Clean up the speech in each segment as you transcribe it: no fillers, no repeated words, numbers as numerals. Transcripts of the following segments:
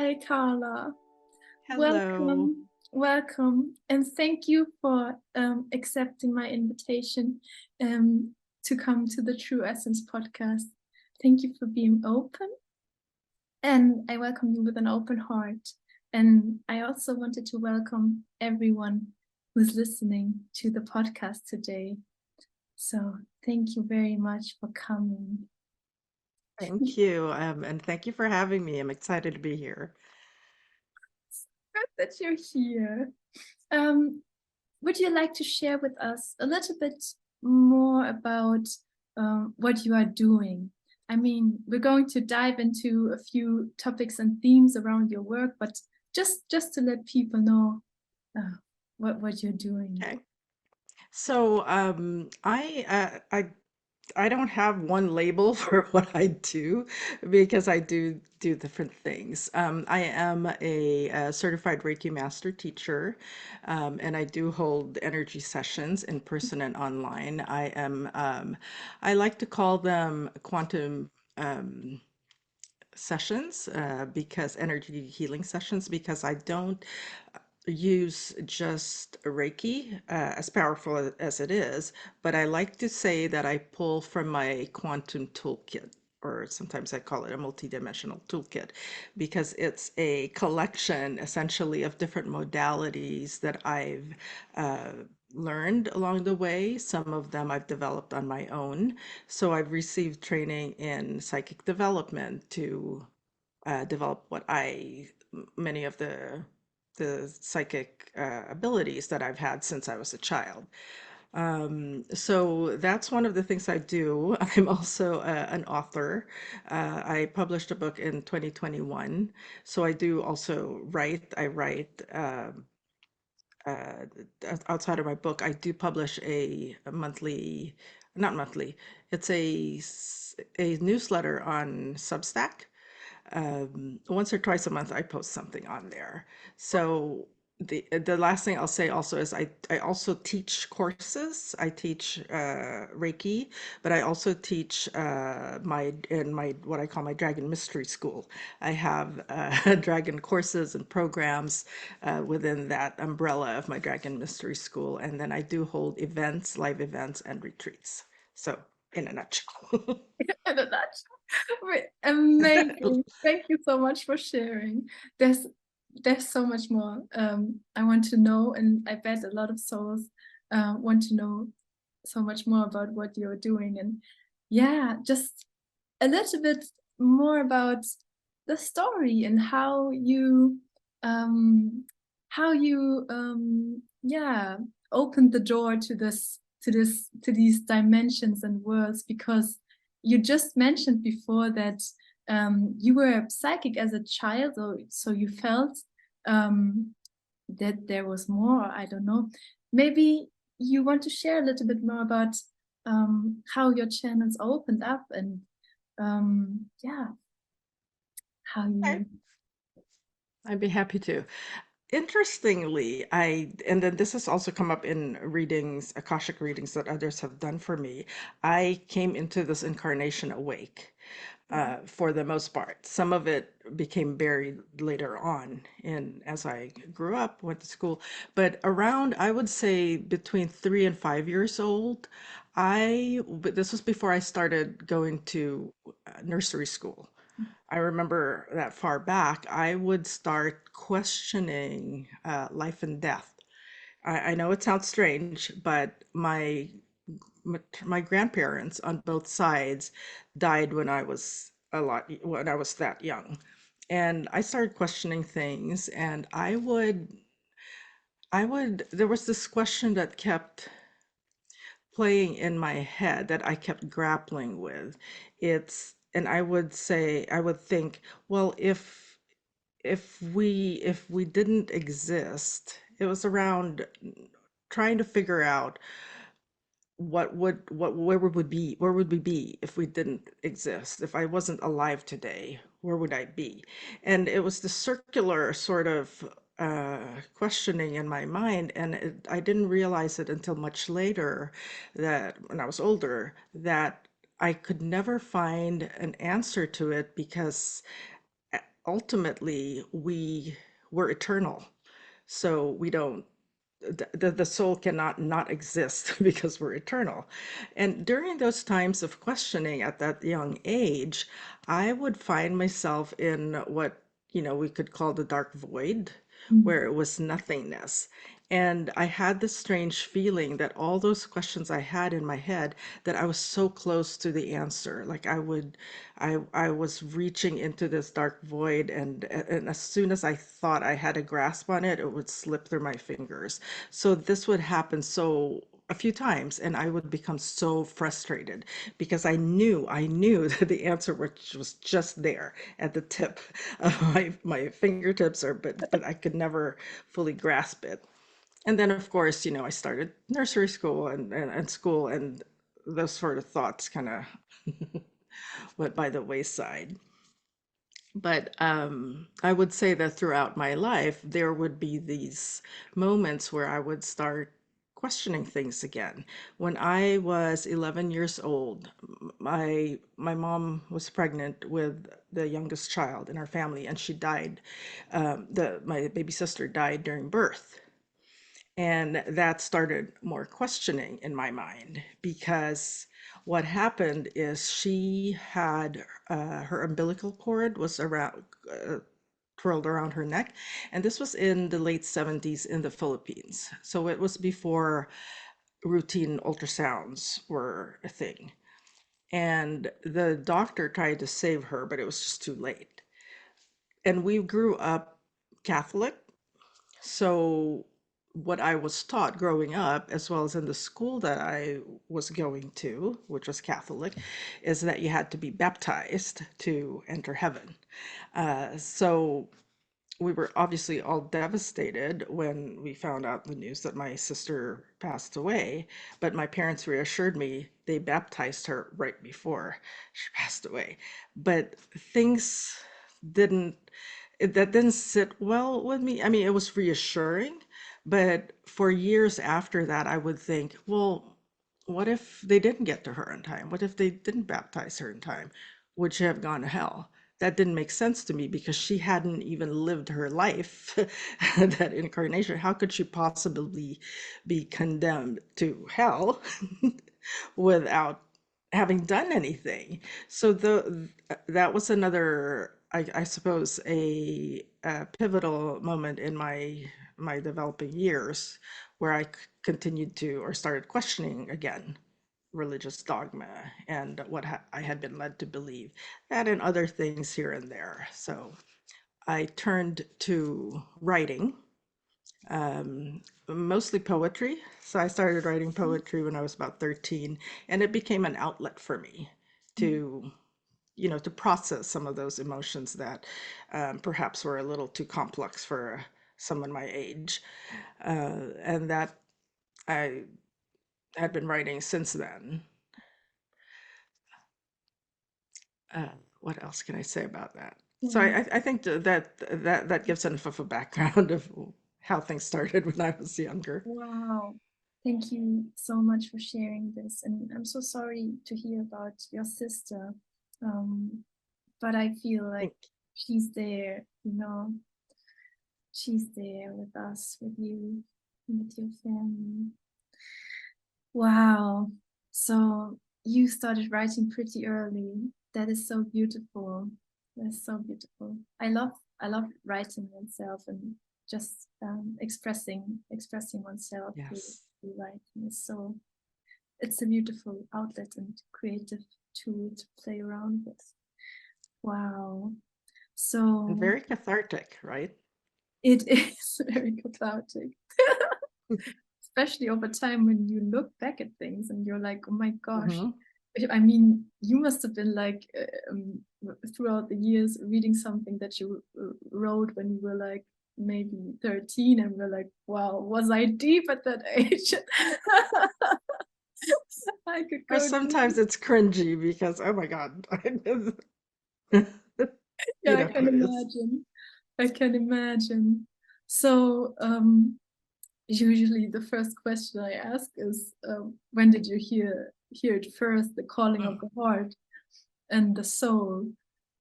Hi, Carla. Hello. Welcome, welcome, and thank you for accepting my invitation to come to the True Essence podcast. Thank you for being open, and I welcome you with an open heart. And I also wanted to welcome everyone who's listening to the podcast today. So thank you very much for coming. Thank you. And thank you for having me. I'm excited to be here. Good that you're here. Um, would you like to share with us a little bit more about what you are doing? I mean, we're going to dive into a few topics and themes around your work, but just to let people know uh, what you're doing. Okay. So I don't have one label for what I do because I do different things. I am a certified Reiki Master Teacher, and I do hold energy sessions in person and online. I like to call them quantum sessions because energy healing sessions because I don't use just Reiki, as powerful as it is, but I like to say that I pull from my quantum toolkit, or sometimes I call it a multidimensional toolkit, because it's a collection essentially of different modalities that I've uh, learned along the way. Some of them I've developed on my own. So I've received training in psychic development to develop many of the psychic abilities that I've had since I was a child. So that's one of the things I do. I'm also an author. I published a book in 2021. So I do also write. I write uh, outside of my book. I do publish a monthly, not monthly, it's a newsletter on Substack. Once or twice a month I post something on there. So the last thing I'll say also is I also teach courses. I teach Reiki, but I also teach my what I call my Dragon Mystery School. I have dragon courses and programs within that umbrella of my Dragon Mystery School, and then I do hold events, live events, and retreats. So in a nutshell. And that's amazing. Thank you so much for sharing. There's there's so much more I want to know, and I bet a lot of souls want to know so much more about what you're doing. And yeah, just a little bit more about the story and um how you yeah opened the door to these dimensions and worlds, because you just mentioned before that you were psychic as a child, so you felt um that there was more. I don't know, maybe you want to share a little bit more about how your channels opened up, and yeah, how Okay, you I'd be happy to. Interestingly, and then this has also come up in readings, Akashic readings that others have done for me. I came into this incarnation awake, for the most part. Some of it became buried later on in as I grew up, went to school. But around, I would say between 3 and 5 years old, but this was before I started going to nursery school. I remember that far back, I would start questioning life and death. I know it sounds strange, but my grandparents on both sides died when I was that young. And I started questioning things, and there was this question that kept playing in my head that I kept grappling with. And I would think, well, if we didn't exist, it was around trying to figure out where would we be if we didn't exist? If I wasn't alive today, where would I be? And it was the circular sort of questioning in my mind, and I didn't realize it until much later, that when I was older, that I could never find an answer to it, because ultimately we're eternal. So we don't, the soul cannot not exist because we're eternal. And during those times of questioning at that young age, I would find myself in what, we could call the dark void, Mm. where it was nothingness. And I had this strange feeling that all those questions I had in my head, that I was so close to the answer. Like I was reaching into this dark void, and as soon as I thought I had a grasp on it, it would slip through my fingers. So this would happen a few times, and I would become so frustrated because I knew that the answer was just there at the tip of my fingertips, but I could never fully grasp it. And then, of course, I started nursery school and school, and those sort of thoughts kind of went by the wayside. But I would say that throughout my life, there would be these moments where I would start questioning things again. When I was 11 years old, my mom was pregnant with the youngest child in our family, and she died. My baby sister died during birth. And that started more questioning in my mind, because what happened is she had her umbilical cord was around, twirled around her neck. And this was in the late 70s in the Philippines. So it was before routine ultrasounds were a thing. And the doctor tried to save her, but it was just too late. And we grew up Catholic. So, what I was taught growing up, as well as in the school that I was going to, which was Catholic, is that you had to be baptized to enter heaven. So, we were obviously all devastated when we found out the news that my sister passed away. But my parents reassured me they baptized her right before she passed away. But things didn't, that didn't sit well with me. I mean, it was reassuring, but for years after that, I would think, well, what if they didn't get to her in time? What if they didn't baptize her in time? Would she have gone to hell? That didn't make sense to me because she hadn't even lived her life, that incarnation. How could she possibly be condemned to hell without having done anything? So that was another, I suppose, a pivotal moment in my developing years, where I continued to, or started questioning again, religious dogma and what I had been led to believe, that and other things here and there. So I turned to writing, mostly poetry. So I started writing poetry when I was about 13, and it became an outlet for me to, to process some of those emotions that perhaps were a little too complex for someone my age. And that I had been writing since then. Uh, what else can I say about that? So Wow. I think that gives enough of a background of how things started when I was younger. Wow. Thank you so much for sharing this. And I'm so sorry to hear about your sister. Um, but I feel like Think she's there, she's there with us, with you, and with your family. Wow. So you started writing pretty early. That is so beautiful. That's so beautiful. I love writing oneself and just expressing oneself yes. through writing. It's a beautiful outlet and creative tool to play around with. Wow. And So very cathartic, right? it is very cathartic. Especially over time when you look back at things and you're like, oh my gosh. Hmm. I mean, you must have been like throughout the years reading something that you wrote when you were like maybe 13 and we're like, wow, was I deep at that age? I could Or go sometimes deep. it's cringy because, oh my God, Yeah, I can it's imagine. I can imagine. So usually the first question I ask is, when did you hear it first, the calling of the heart and the soul?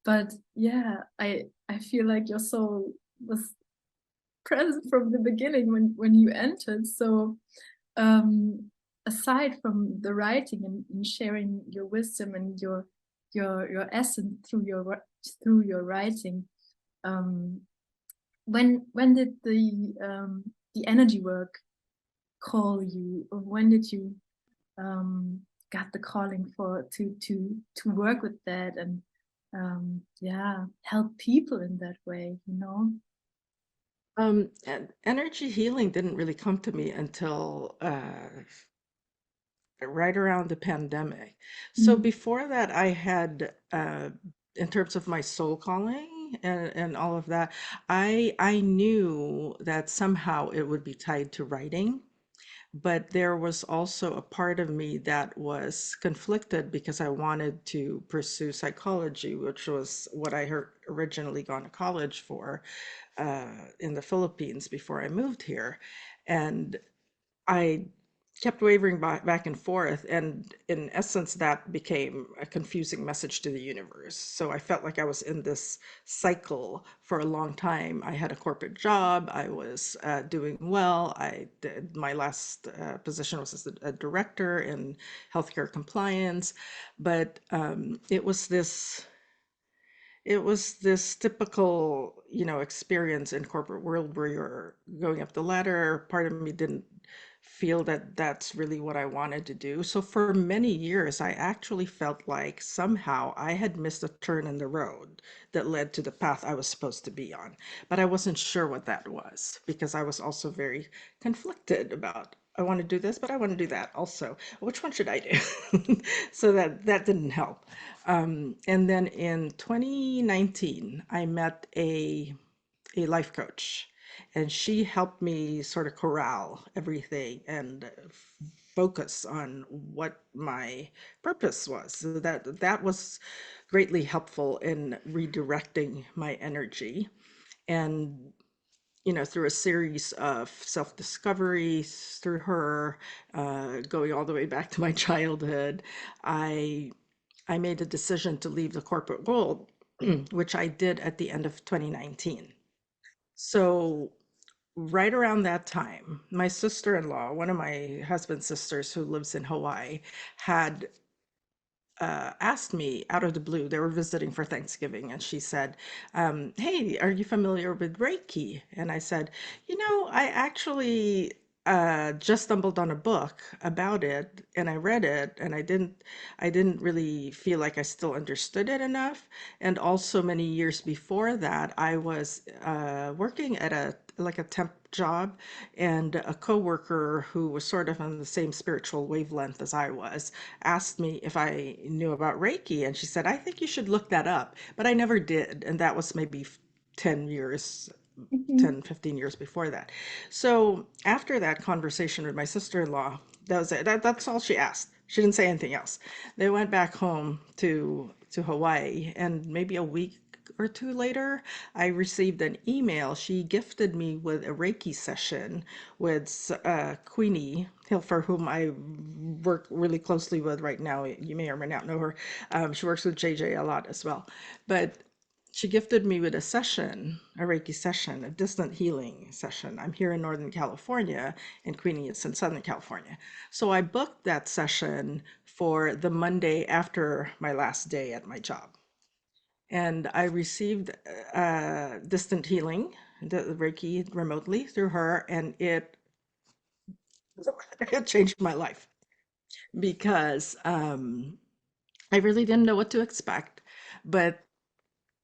But yeah, I feel like your soul was present from the beginning when you entered. So um, aside from the writing and sharing your wisdom and your essence through your writing, um, when did the energy work call you, or when did you got the calling for to work with that and yeah, help people in that way, you know? And energy healing didn't really come to me until right around the pandemic. So Mm. before that, I had, in terms of my soul calling and all of that, I knew that somehow it would be tied to writing. But there was also a part of me that was conflicted because I wanted to pursue psychology, which was what I had originally gone to college for in the Philippines before I moved here. And I kept wavering back and forth, and in essence, that became a confusing message to the universe. So I felt like I was in this cycle for a long time. I had a corporate job, I was doing well. My last position was as a director in healthcare compliance, but it was this typical, experience in corporate world where you're going up the ladder. Part of me didn't feel that that's really what I wanted to do. So for many years, I actually felt like somehow I had missed a turn in the road that led to the path I was supposed to be on. But I wasn't sure what that was because I was also very conflicted about I want to do this, but I want to do that also. Which one should I do? So that didn't help. And then in 2019, I met a life coach, and she helped me sort of corral everything and focus on what my purpose was. So that was greatly helpful in redirecting my energy. And through a series of self discoveries through her, going all the way back to my childhood, I I made a decision to leave the corporate world, which I did at the end of 2019. So, right around that time, my sister in law, one of my husband's sisters who lives in Hawaii, had asked me out of the blue. They were visiting for Thanksgiving, and she said, "Hey, are you familiar with Reiki?" And I said, I actually just stumbled on a book about it, and I read it, and I didn't really feel like I still understood it enough. And also, many years before that, I was working at a temp job, and a coworker who was sort of on the same spiritual wavelength as I was asked me if I knew about Reiki, and she said, "I think you should look that up." But I never did, and that was maybe 10 years, Mhm. 10, 15 years before that. So after that conversation with my sister-in-law, that was it. That's all she asked. She didn't say anything else. They went back home to Hawaii, and maybe a week or two later, I received an email. She gifted me with a Reiki session with Queenie, for whom I work really closely with right now. You may or may not know her. She works with JJ a lot as well. But she gifted me with a Reiki session, a distant healing session. I'm here in Northern California, and Queenie is in Southern California. So I booked that session for the Monday after my last day at my job. And I received distant healing, the Reiki remotely through her, and it changed my life because I really didn't know what to expect. But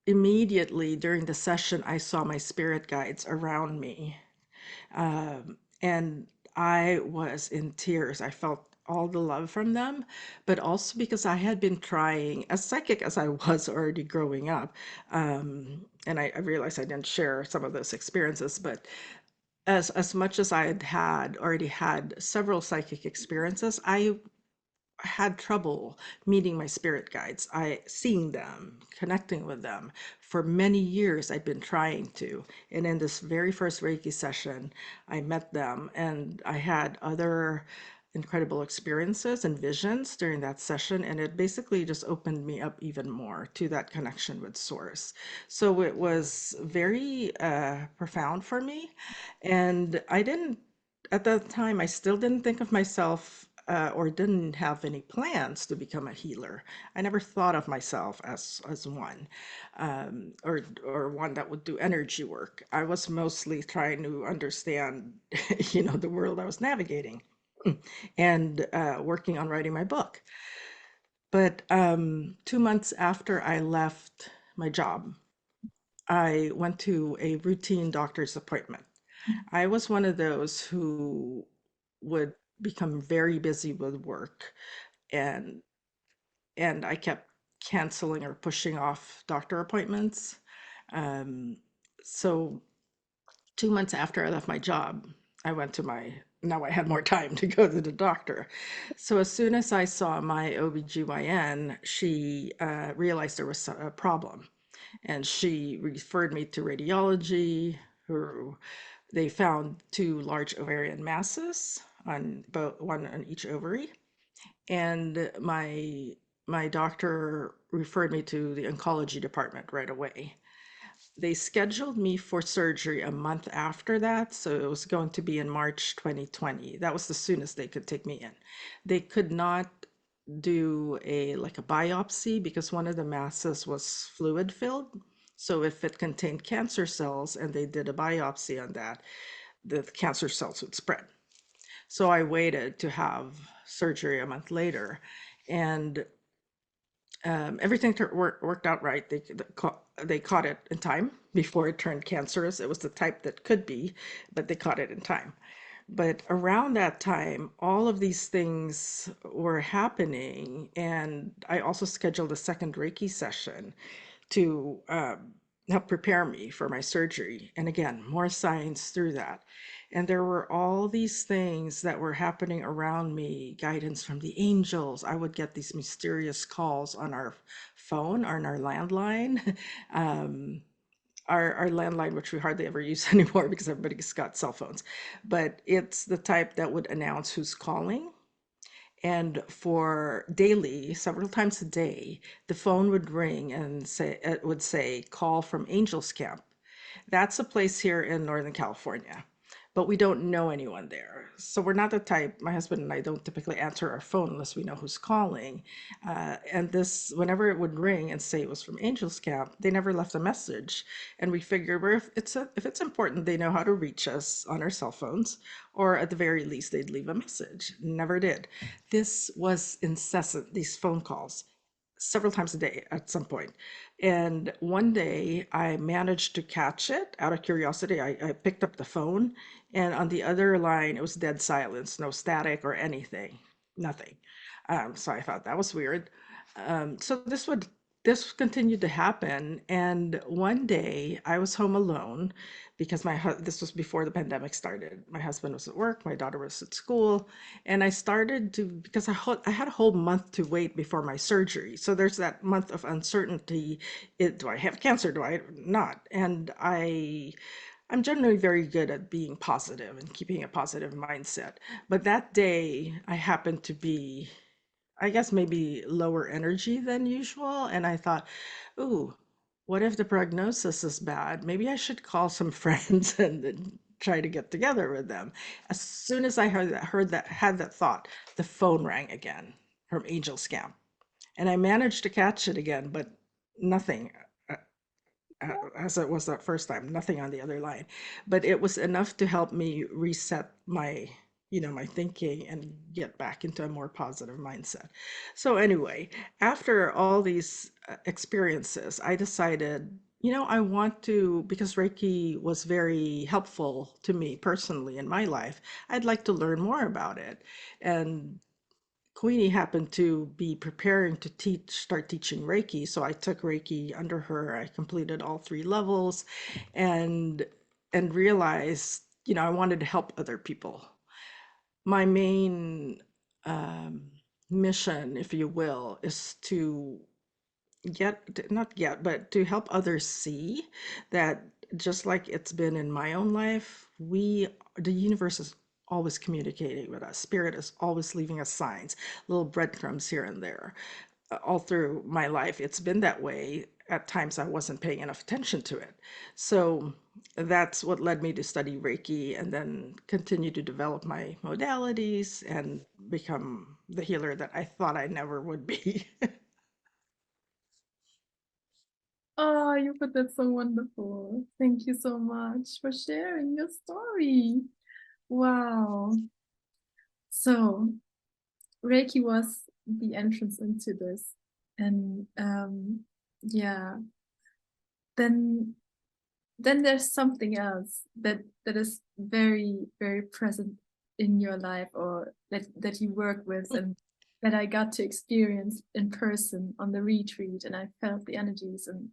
immediately during the session, I saw my spirit guides around me. And I was in tears. I felt all the love from them, but also because I had been trying, as psychic as I was already growing up, and I realized I didn't share some of those experiences, but as much as I had already had several psychic experiences, I had trouble meeting my spirit guides. Seeing them, connecting with them. For many years, I'd been trying to. And in this very first Reiki session, I met them, and I had other incredible experiences and visions during that session, and it basically just opened me up even more to that connection with source. So it was very profound for me, and I didn't at that time, I still didn't think of myself or didn't have any plans to become a healer. I never thought of myself as one, or one that would do energy work. I was mostly trying to understand, the world I was navigating, and working on writing my book. But 2 months after I left my job, I went to a routine doctor's appointment. I was one of those who would become very busy with work, and I kept canceling or pushing off doctor appointments. Um, so 2 months after I left my job, I went to now I had more time to go to the doctor. So as soon as I saw my OBGYN, she realized there was a problem, and she referred me to radiology. Who They found two large ovarian masses on both one on each ovary, and my doctor referred me to the oncology department right away. They scheduled me for surgery a month after that, so it was going to be in March 2020. That was the soonest they could take me in. They could not do a biopsy because one of the masses was fluid filled. So if it contained cancer cells and they did a biopsy on that, the cancer cells would spread. So I waited to have surgery a month later, and everything worked out right. They caught it in time before it turned cancerous. It was the type that could be, but they caught it in time. But around that time, all of these things were happening, and I also scheduled a second Reiki session to help prepare me for my surgery. And again, more science through that. And there were all these things that were happening around me, guidance from the angels. I would get these mysterious calls on our phone, on our landline. Um, our landline, which we hardly ever use anymore because everybody's got cell phones, but it's the type that would announce who's calling. And for daily, several times a day, the phone would ring and it would say, call from Angels Camp. That's a place here in Northern California, but we don't know anyone there. So we're not the type, my husband and I don't typically answer our phone unless we know who's calling. And this, whenever it would ring and say it was from Angels Camp, they never left a message. And we figured, well, if it's important, they know how to reach us on our cell phones, or at the very least, they'd leave a message. Never did. This was incessant, these phone calls, several times a day at some point. And one day I managed to catch it out of curiosity. I picked up the phone, and on the other line, it was dead silence, no static or anything, nothing. So I thought that was weird. So this continued to happen, and one day I was home alone because this was before the pandemic started. My husband was at work, my daughter was at school, and I started to because I had a whole month to wait before my surgery. So there's that month of uncertainty. Do I have cancer? Do I not? And I'm generally very good at being positive and keeping a positive mindset. But that day I happened to be, I guess, maybe lower energy than usual. And I thought, ooh, what if the prognosis is bad? Maybe I should call some friends and try to get together with them. As soon as I had that thought, the phone rang again from Angel Scam. And I managed to catch it again, but nothing, as it was that first time, nothing on the other line. But it was enough to help me reset my thinking and get back into a more positive mindset. So anyway, after all these experiences, I decided, I want to, because Reiki was very helpful to me personally in my life, I'd like to learn more about it. And Queenie happened to be preparing to start teaching Reiki. So I took Reiki under her. I completed all three levels, and realized, I wanted to help other people. My main um, mission, if you will, is to not get, but to help others see that, just like it's been in my own life, the universe is always communicating with us. Spirit is always leaving us signs, little breadcrumbs here and there. All through my life, it's been that way. At times, I wasn't paying enough attention to it. So that's what led me to study Reiki and then continue to develop my modalities and become the healer that I thought I never would be. Oh, you put that so wonderful. Thank you so much for sharing your story. Wow. So Reiki was the entrance into this. And yeah, then there's something else that is very, very present in your life, or that you work with, and that I got to experience in person on the retreat, and I felt the energies, and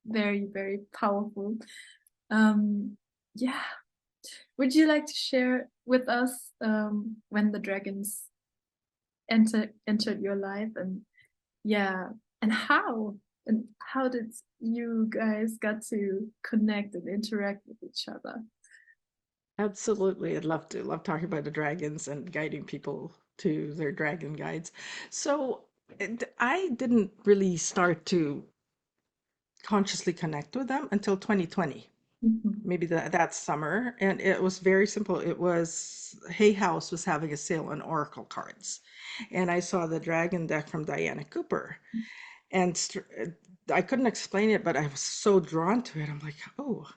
very, very powerful. Yeah, would you like to share with us when the dragons entered your life, and yeah, and how did you guys got to connect and interact with each other? Absolutely. I'd love to. Love talking about the dragons and guiding people to their dragon guides. So I didn't really start to consciously connect with them until 2020, Mhm. maybe that summer. And it was very simple. It was Hay House was having a sale on Oracle cards. And I saw the dragon deck from Diana Cooper. And I couldn't explain it, but I was so drawn to it. I'm like, oh,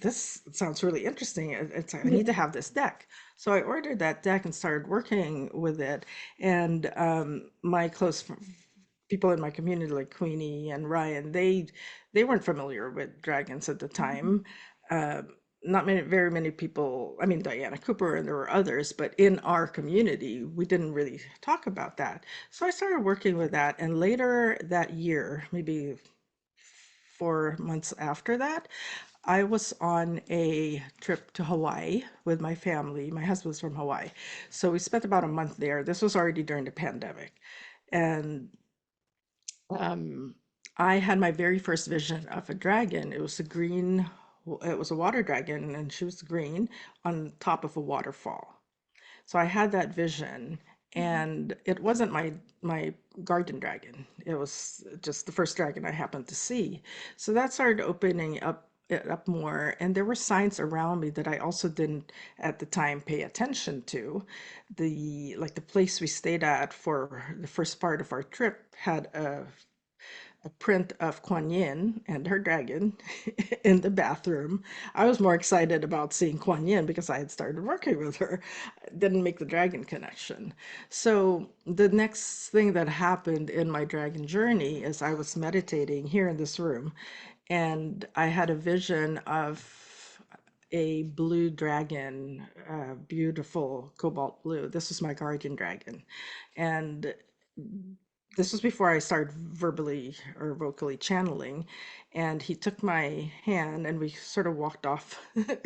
this sounds really interesting. I need Yeah. to have this deck. So I ordered that deck and started working with it. And my people in my community, like Queenie and Ryan, they weren't familiar with dragons at the time. Um, not very many people, I mean, Diana Cooper and there were others, but in our community, we didn't really talk about that. So I started working with that. And later that year, maybe 4 months after that, I was on a trip to Hawaii with my family. My husband's from Hawaii. So we spent about a month there. This was already during the pandemic. And um, I had my very first vision of a dragon. It was a water dragon, and she was green on top of a waterfall. So I had that vision, and it wasn't my guardian dragon. It was just the first dragon I happened to see. So that started opening it up more, and there were signs around me that I also didn't at the time pay attention to. The place we stayed at for the first part of our trip had a print of Kuan Yin and her dragon in the bathroom. I was more excited about seeing Kuan Yin because I had started working with her. Didn't make the dragon connection. So the next thing that happened in my dragon journey is I was meditating here in this room, and I had a vision of a blue dragon, beautiful cobalt blue. This was my guardian dragon. And this was before I started verbally or vocally channeling. And he took my hand and we sort of walked off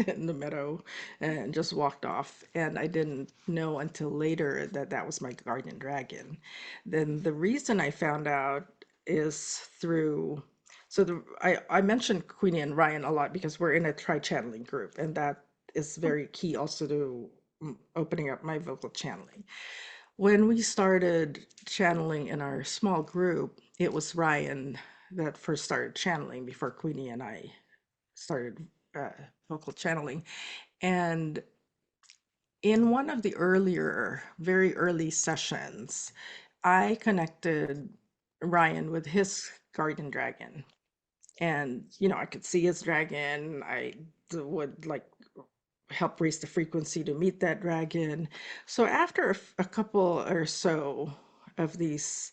in the meadow and just walked off. And I didn't know until later that that was my guardian dragon. Then the reason I found out is through I mentioned Queenie and Ryan a lot because we're in a tri-channeling group, and that is very key also to opening up my vocal channeling. When we started channeling in our small group, it was Ryan that first started channeling before Queenie and I started uh, vocal channeling. And in one of the very early sessions, I connected Ryan with his guardian dragon. And, I could see his dragon. I would like help raise the frequency to meet that dragon. So after a couple or so of these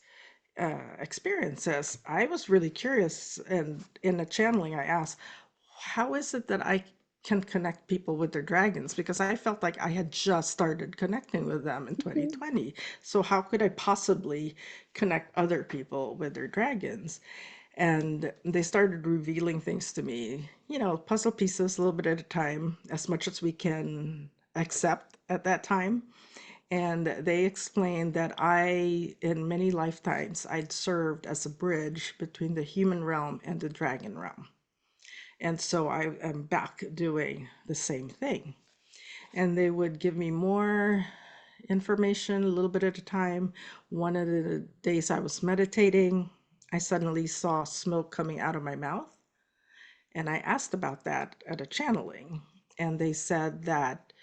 experiences, I was really curious. And in the channeling, I asked, how is it that I can connect people with their dragons? Because I felt like I had just started connecting with them in Mhm. 2020. So how could I possibly connect other people with their dragons? And they started revealing things to me, puzzle pieces a little bit at a time, as much as we can accept at that time. And they explained that in many lifetimes, I'd served as a bridge between the human realm and the dragon realm. And so I am back doing the same thing. and they would give me more information a little bit at a time. One of the days I was meditating, I suddenly saw smoke coming out of my mouth. And I asked about that at a channeling. And they said that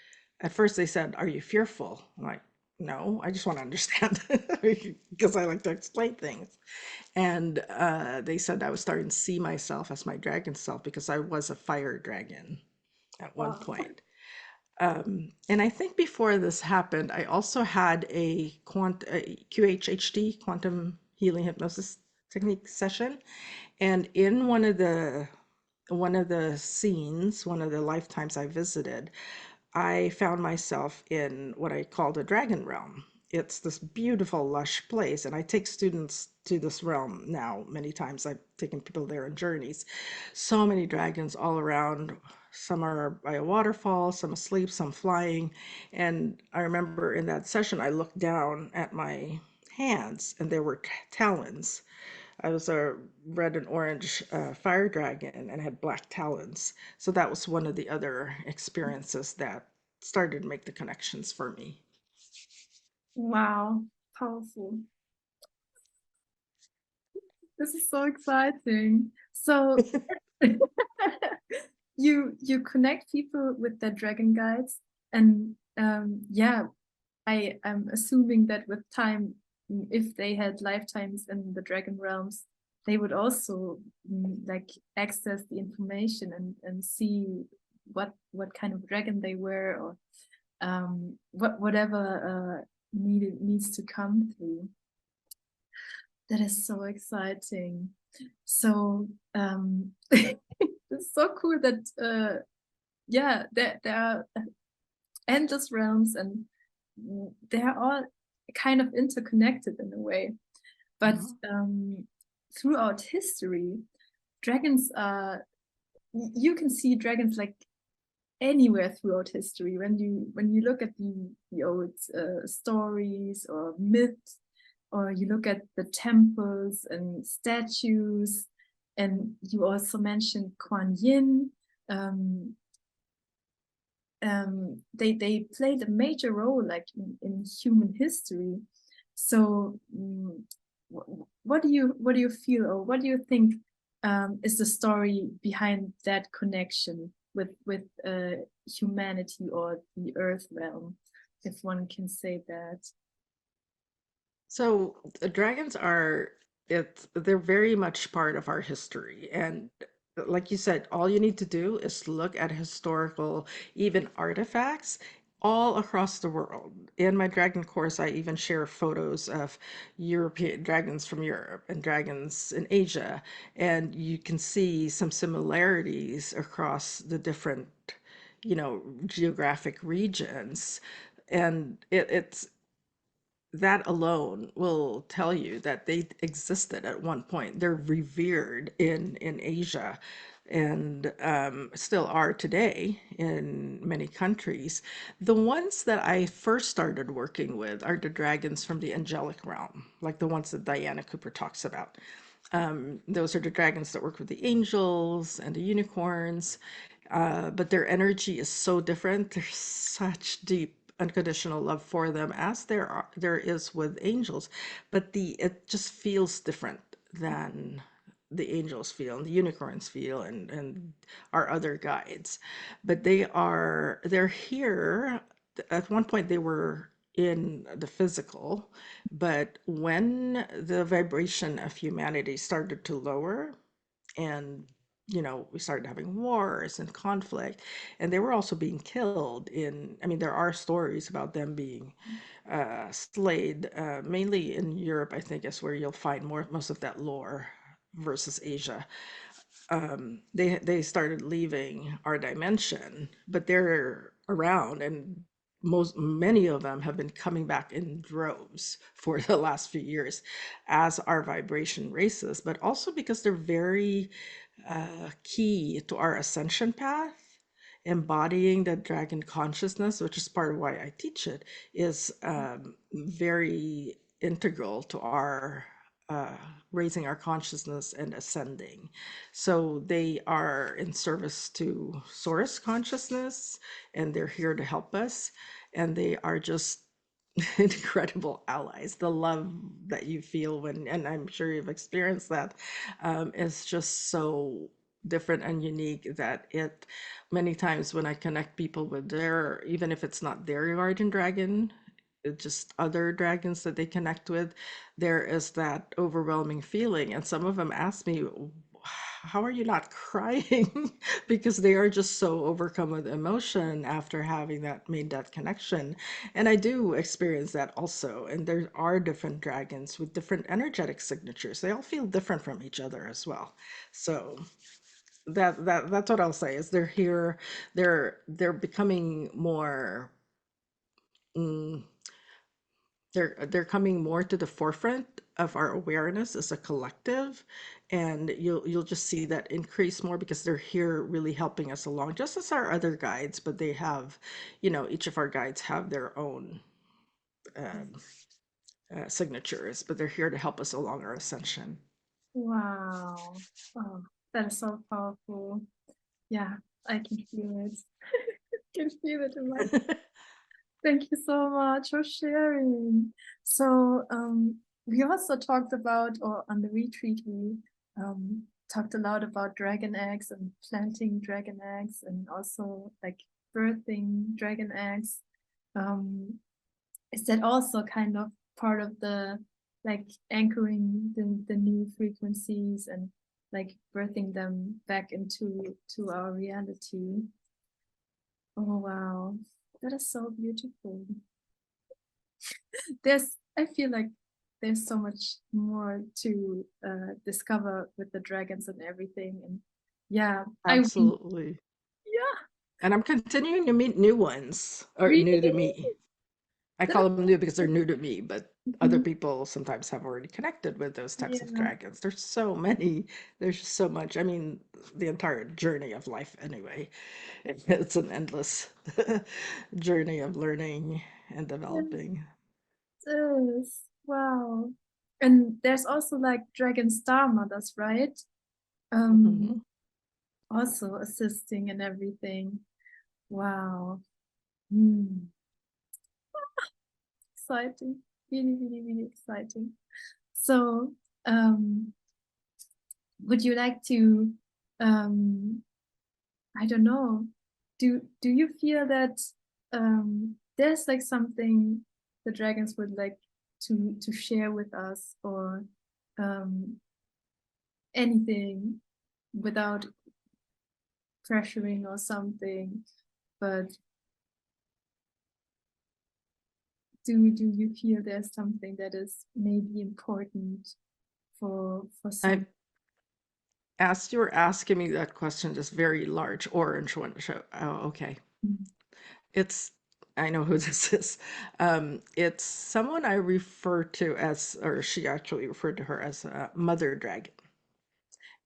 at first they said, "Are you fearful?" I'm like, "No, I just want to understand," because I like to explain things. And they said I was starting to see myself as my dragon self because I was a fire dragon at one Wow. point. And I think before this happened, I also had a QHHT, quantum healing hypnosis technique session. And in one of the scenes, one of the lifetimes I visited, I found myself in what I call the dragon realm. It's this beautiful, lush place, and I take students to this realm now many times. I've taken people there on journeys. So many dragons all around. Some are by a waterfall, some asleep, some flying. And I remember in that session, I looked down at my hands, and there were talons. I was a red and orange fire dragon and had black talons. So that was one of the other experiences that started to make the connections for me. Wow, powerful. This is so exciting. So you connect people with their dragon guides, and yeah, I'm assuming that with time, if they had lifetimes in the dragon realms, they would also like access the information and see what kind of dragon they were, or whatever needs to come through. That is so exciting. So it's so cool that yeah, there are endless realms, and they're all kind of interconnected in a way. But Mhm. throughout history, dragons are, you can see dragons like anywhere throughout history. When you look at the old stories or myths, or you look at the temples and statues, and you also mentioned Kuan Yin. Um, they played a major role like in human history. So what do you feel, or what do you think is the story behind that connection with humanity, or the earth realm, if one can say that? So the dragons are they're very much part of our history. And like you said, all you need to do is look at historical, even artifacts all across the world. In my dragon course, I even share photos of European dragons from Europe and dragons in Asia, and you can see some similarities across the different, geographic regions. And it's that alone will tell you that they existed at one point. They're revered in Asia, and still are today in many countries. The ones that I first started working with are the dragons from the angelic realm, like the ones that Diana Cooper talks about. Those are the dragons that work with the angels and the unicorns, but their energy is so different. There's such deep unconditional love for them as there is with angels, but the it just feels different than the angels feel and the unicorns feel and our other guides. But they're here. At one point they were in the physical, but when the vibration of humanity started to lower, and we started having wars and conflict, and they were also being killed I mean, there are stories about them being slayed, mainly in Europe. I think is where you'll find most of that lore versus Asia. They started leaving our dimension, but they're around, and many of them have been coming back in droves for the last few years as our vibration races, but also because they're very key to our ascension path. Embodying the dragon consciousness, which is part of why I teach it, is very integral to our uh, raising our consciousness and ascending. So they are in service to source consciousness, and they're here to help us. And they are just incredible allies. The love that you feel when, and I'm sure you've experienced that, is just so different and unique that it, many times when I connect people with their, even if it's not their guardian dragon, just other dragons that they connect with, there is that overwhelming feeling. And some of them ask me, how are you not crying? Because they are just so overcome with emotion after having that made that connection. And I do experience that also. And there are different dragons with different energetic signatures. They all feel different from each other as well. So that's what I'll say is they're here, they're becoming more mm, they're coming more to the forefront of our awareness as a collective, and you'll just see that increase more because they're here really helping us along, just as our other guides. But they have, each of our guides have their own um, signatures, but they're here to help us along our ascension. Wow. Oh, that is so powerful. Yeah, I can feel it. Can feel it in my. Thank you so much for sharing. So, we also talked about, or on the retreat, we talked a lot about dragon eggs and planting dragon eggs, and also like birthing dragon eggs. Um, is that also kind of part of the like anchoring the new frequencies and like birthing them back into our reality? Oh wow, that is so beautiful. I feel like there's so much more to discover with the dragons and everything. And yeah, I really, Absolutely. yeah, And I'm continuing to meet new ones, or really, new to me. I that is, call them new because they're new to me, but other mhm, people sometimes have already connected with those types of yeah, dragons. There's so many. There's just so much. I mean, the entire journey of life, anyway. It's an endless journey of learning and yes, developing. it is. Wow. And there's also like dragon star mothers, right? Um, Mhm. also assisting and everything. Wow. Hmm. Exciting. Really, really, really exciting. So, um, would you like to, um, I don't know, do you feel that there's like something the dragons would like to share with us, or um, anything without pressuring or something? But do you feel there's something that is maybe important for I some? asked you were asking me that question, this very large orange one. Oh, okay. Mm, It's I know who this is. It's someone I refer to as, or she actually referred to her as a mother dragon.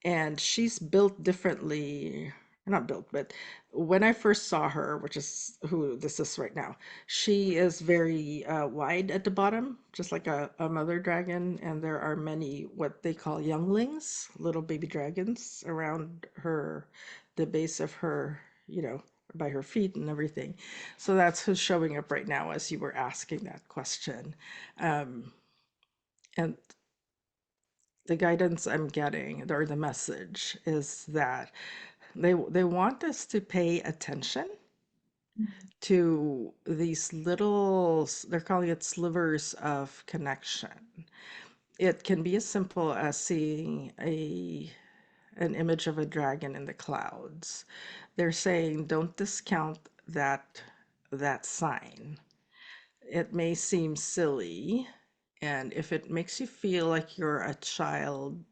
And she's built differently, not built, but when I first saw her, which is who this is right now, she is very wide at the bottom, just like a mother dragon. And there are many what they call younglings, little baby dragons around her, the base of her, by her feet and everything. So that's who's showing up right now as you were asking that question. Um, and the guidance I'm getting, or the message, is that they want us to pay attention mm, to these little, they're calling it slivers of connection. It can be as simple as seeing an image of a dragon in the clouds. They're saying don't discount that sign. It may seem silly, and if it makes you feel like you're a child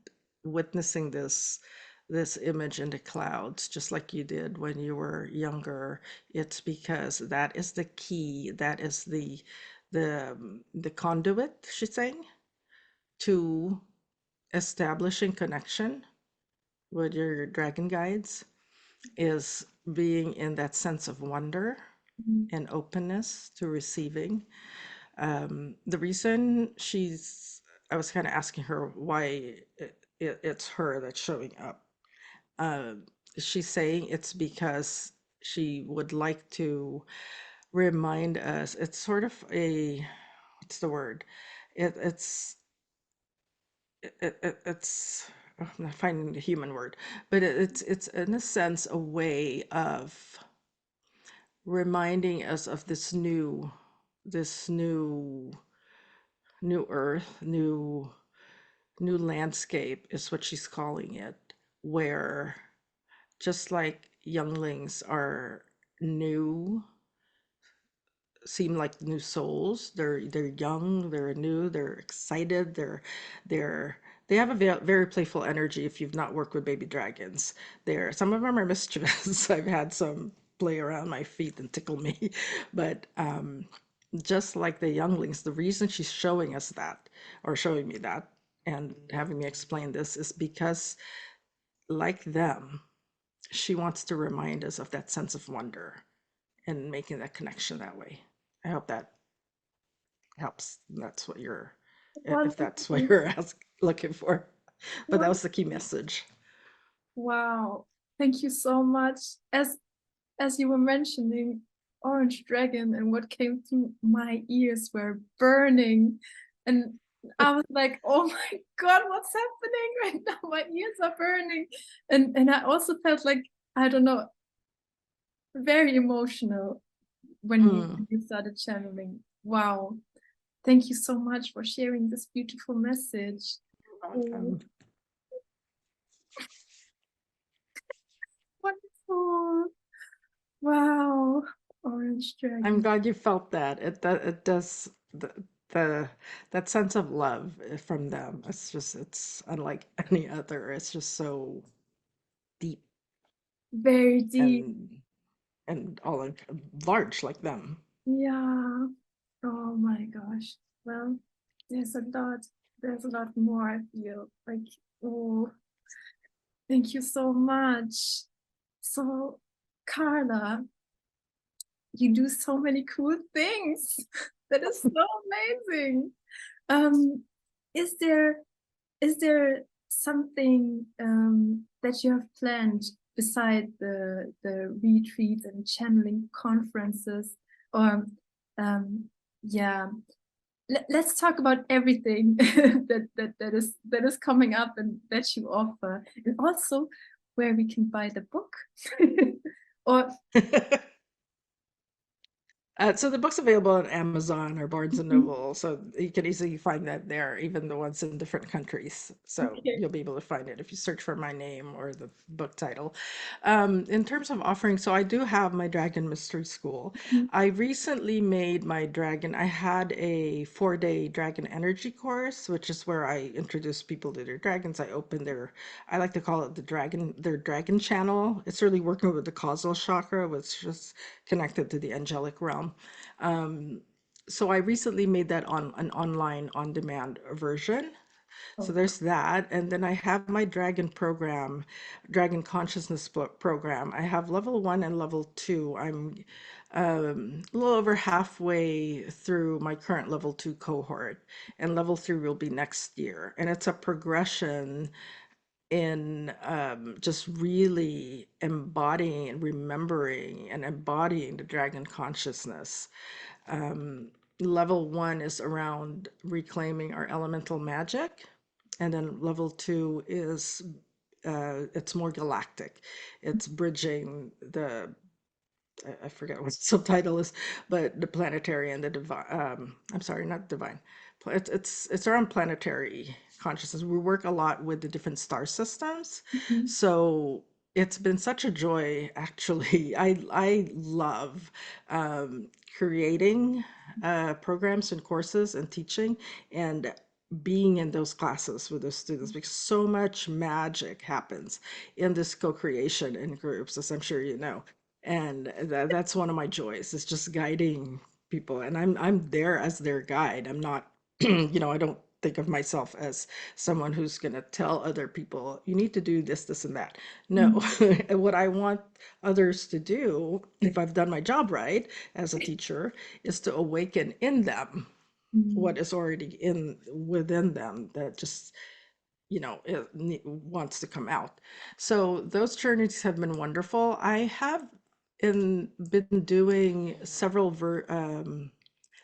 witnessing this image in the clouds, just like you did when you were younger, it's because that is the key, that is the conduit, she's saying, to establishing connection with your dragon guides, is being in that sense of wonder mm, and openness to receiving. The reason I was kind of asking her why it's her that's showing up. Um, she's saying it's because she would like to remind us. It's sort of a, what's the word? It's it's oh, I'm not finding the human word, but it's in a sense a way of reminding us of this new earth, new landscape is what she's calling it, where just like younglings are new, seem like new souls. They're young, they're new, they're excited, they're they have a very playful energy. If you've not worked with baby dragons, they're some of them are mischievous. I've had some play around my feet and tickle me, but just like the younglings, the reason she's showing us that, or showing me that, and having me explain this is because, like them, she wants to remind us of that sense of wonder and making that connection that way. I hope that helps. That's what you're, if that's what Wonderful. you're looking for. But that was the key Wonderful. message. Wow. Thank you so much. As you were mentioning Orange Dragon, and what came through my ears were burning. And I was like, oh my God, what's happening right now? My ears are burning. And I also felt like, I don't know, very emotional when Mm, you started channeling. Wow. Thank you so much for sharing this beautiful message. Oh, welcome. wonderful. Wow. Orange I'm Dragon. glad you felt that. It does the that sense of love from them. It's just it's unlike any other. It's just so deep Very deep. and all large like them. Yeah. Oh my gosh. Well, there's a lot. There's a lot more, I feel like. Oh, thank you so much. So, Carla, you do so many cool things. That is so amazing. Um, is there is there something that you have planned beside the retreats and channeling conferences? Or yeah, let's talk about everything that is coming up and that you offer, and also where we can buy the book. Or So the book's available on Amazon or Barnes and mhm, Noble, so you can easily find that there, even the ones in different countries. So okay. you'll be able to find it if you search for my name or the book title. In terms of offering, so I do have my Dragon Mystery School. Mhm, I recently made my dragon. I had a 4-day dragon energy course, which is where I introduce people to their dragons. I open their, I like to call it their dragon channel. It's really working with the causal chakra, which is connected to the angelic realm. Um, so I recently made that on an online on-demand version. So oh, there's that. And then I have my Dragon program, Dragon Consciousness program. I have level 1 and level 2. I'm a little over halfway through my current level 2 cohort, and level 3 will be next year. And it's a progression in just really embodying and remembering and embodying the dragon consciousness. Um, Level 1 is around reclaiming our elemental magic, and then level 2 is it's more galactic. It's bridging the I forget what the subtitle is, but the planetary and the divine. I'm sorry, not divine. It's around planetary consciousness. We work a lot with the different star systems, mhm, so it's been such a joy. Actually, I love creating programs and courses and teaching and being in those classes with those students because so much magic happens in this co-creation in groups, as I'm sure you know. And that's one of my joys is just guiding people, and I'm there as their guide. I'm not I don't think of myself as someone who's going to tell other people you need to do this, this, and that. No. mhm, What I want others to do, if I've done my job right as a teacher, is to awaken in them what is already within them that just, wants to come out. So those journeys have been wonderful. I have been doing several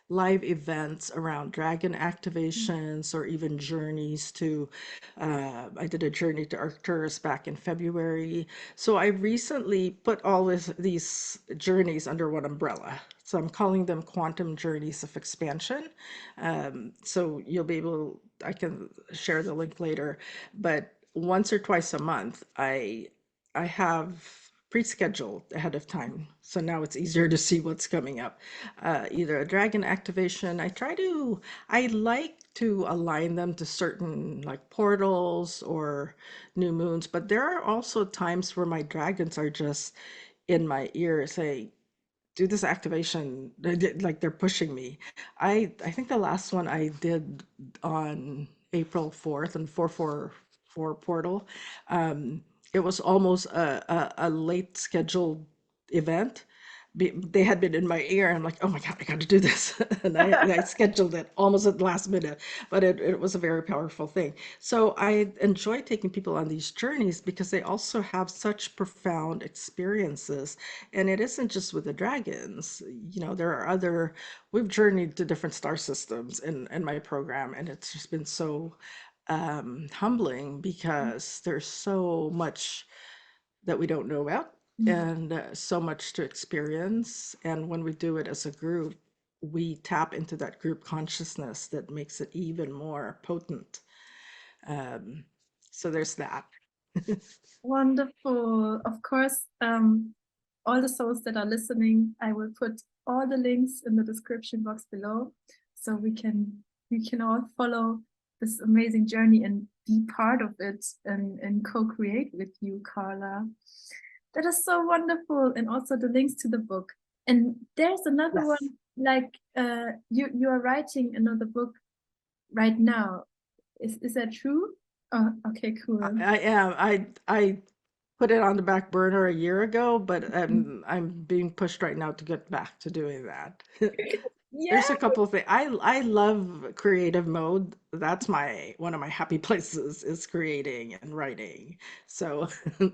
live events around dragon activations or even journeys to I did a journey to Arcturus back in February. So I recently put all these journeys under one umbrella. So I'm calling them quantum journeys of expansion. So you'll be able, I can share the link later, but once or twice a month, I have pre-scheduled ahead of time. So now it's easier to see what's coming up. Either a dragon activation. I like to align them to certain like portals or new moons, but there are also times where my dragons are just in my ear saying, do this activation. Like they're pushing me. I think the last one I did on April 4th and 444 portal, it was almost a late scheduled event. They had been in my ear. I'm like, oh my God, I got to do this. And I scheduled it almost at the last minute, but it was a very powerful thing. So I enjoy taking people on these journeys because they also have such profound experiences. And it isn't just with the dragons. There are we've journeyed to different star systems in my program, and it's just been so humbling because there's so much that we don't know about and so much to experience. And when we do it as a group, we tap into that group consciousness that makes it even more potent. Um, so there's that. Wonderful. Of course, all the souls that are listening, I will put all the links in the description box below, so we can all follow this amazing journey and be part of it and co-create with you, Carla. That is so wonderful. And also the links to the book. And there's another Yes. one, like you are writing another book right now. Is that true? Oh, okay, cool. I am. I put it on the back burner a year ago, but I'm being pushed right now to get back to doing that. Yeah. There's a couple of things. I love creative mode. That's one of my happy places is creating and writing. So I'm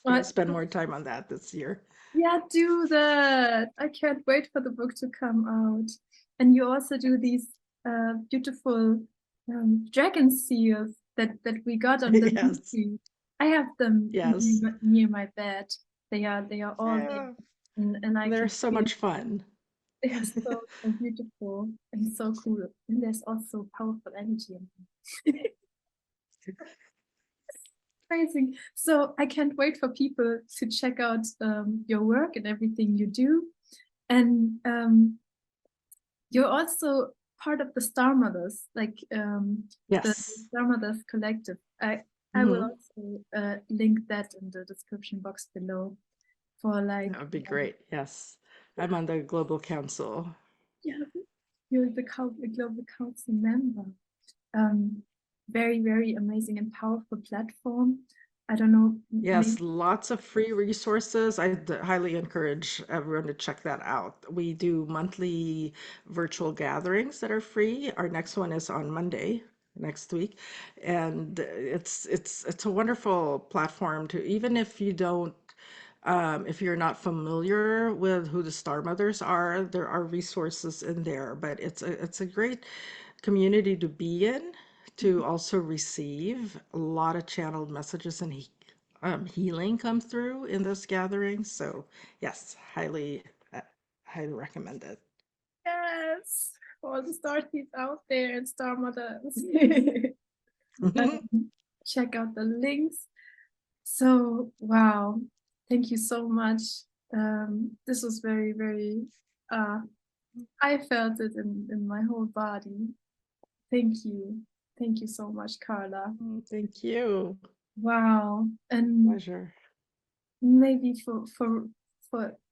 gonna What? spend more time on that this year. Yeah, do that. I can't wait for the book to come out. And you also do these beautiful dragon seals that we got on the Yes. movie. I have them Yes. near my bed. They are all there, Yeah. and I They're can so feel much fun. they are so beautiful and so cool. And there's also powerful energy in them. Amazing. So I can't wait for people to check out your work and everything you do. And you're also part of the Star Mothers, like the Yes. Star Mothers Collective. I will Hmm. also link that in the description box below for like That would be great. Yes. I'm on the Global Council. yeah, you're the Global Council member. Um, very amazing and powerful platform. I don't know, maybe Yes, lots of free resources. Highly encourage everyone to check that out. We do monthly virtual gatherings that are free. Our next one is on Monday next week, and it's a wonderful platform to, even if you don't if you're not familiar with who the Star Mothers are, there are resources in there. But it's a great community to be in, to also receive a lot of channeled messages and healing come through in those gatherings. So yes, highly recommend it. yes, all the star seeds out there and Star Mothers. Check out the links. So, wow, thank you so much. This was uh, I felt it in my whole body. Thank you. Thank you so much, Carla. Thank you. Wow. And Pleasure. maybe for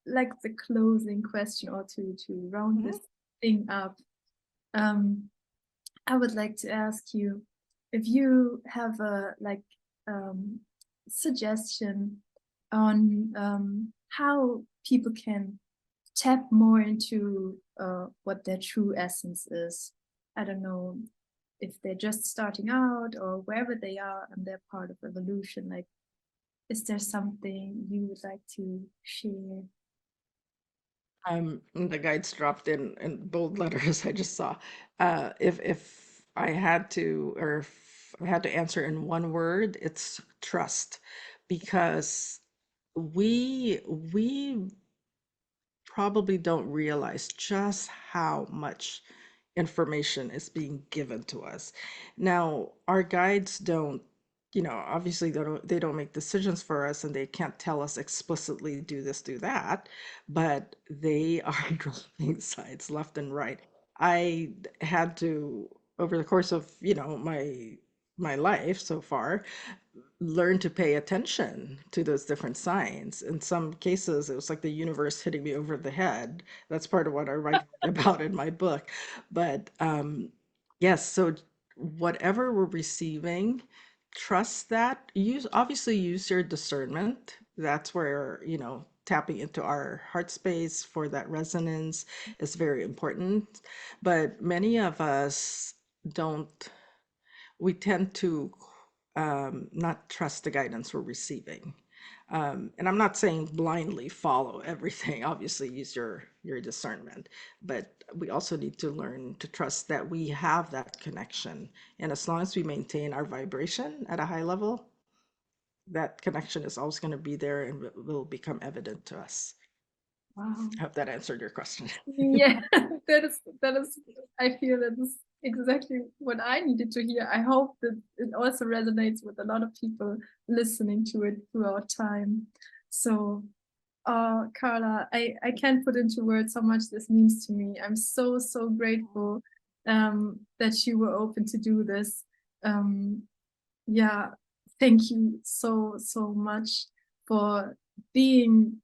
like the closing question or to round Mhm. this thing up, um, I would like to ask you if you have a um, suggestion on how people can tap more into what their true essence is. I don't know if they're just starting out or wherever they are and they're part of evolution. Like, is there something you would like to share? The guides dropped in bold letters I just saw. If I had to, or if I had to answer in one word, it's trust, because we probably don't realize just how much information is being given to us. Now, our guides don't, obviously they don't make decisions for us, and they can't tell us explicitly do this, do that, but they are dropping signs left and right. I had to, over the course of, my life so far, learn to pay attention to those different signs. In some cases, it was like the universe hitting me over the head. That's part of what I write about in my book. But yes, so whatever we're receiving, trust that. Use your discernment. That's where, tapping into our heart space for that resonance is very important. But many of us don't, we tend to not trust the guidance we're receiving. And I'm not saying blindly follow everything. Obviously, use your discernment, but we also need to learn to trust that we have that connection. And as long as we maintain our vibration at a high level, that connection is always going to be there and will become evident to us. Wow. I hope that answered your question. Yeah, that is I feel that is exactly what I needed to hear. I hope that it also resonates with a lot of people listening to it throughout time. So Carla, I can't put into words how much this means to me. I'm so, so grateful that you were open to do this. Um, yeah, thank you so, so much for being,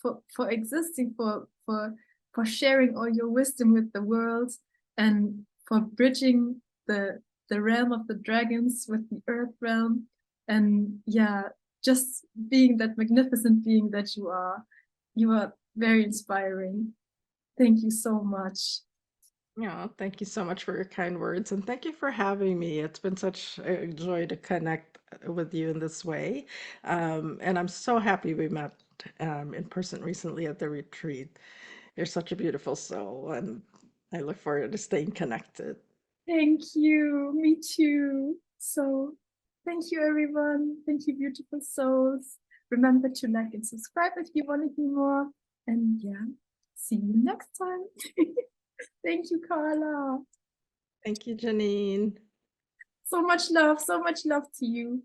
for existing, for sharing all your wisdom with the world, and for bridging the realm of the dragons with the earth realm. And yeah, just being that magnificent being that you are. You are very inspiring. Thank you so much. Yeah, thank you so much for your kind words, and thank you for having me. It's been such a joy to connect with you in this way. And I'm so happy we met in person recently at the retreat. You're such a beautiful soul, and I look forward to staying connected. Thank you. Me too. So thank you, everyone. Thank you, beautiful souls. Remember to like and subscribe if you want to hear more. And yeah, see you next time. Thank you, Carla. Thank you, Janine. So much love to you.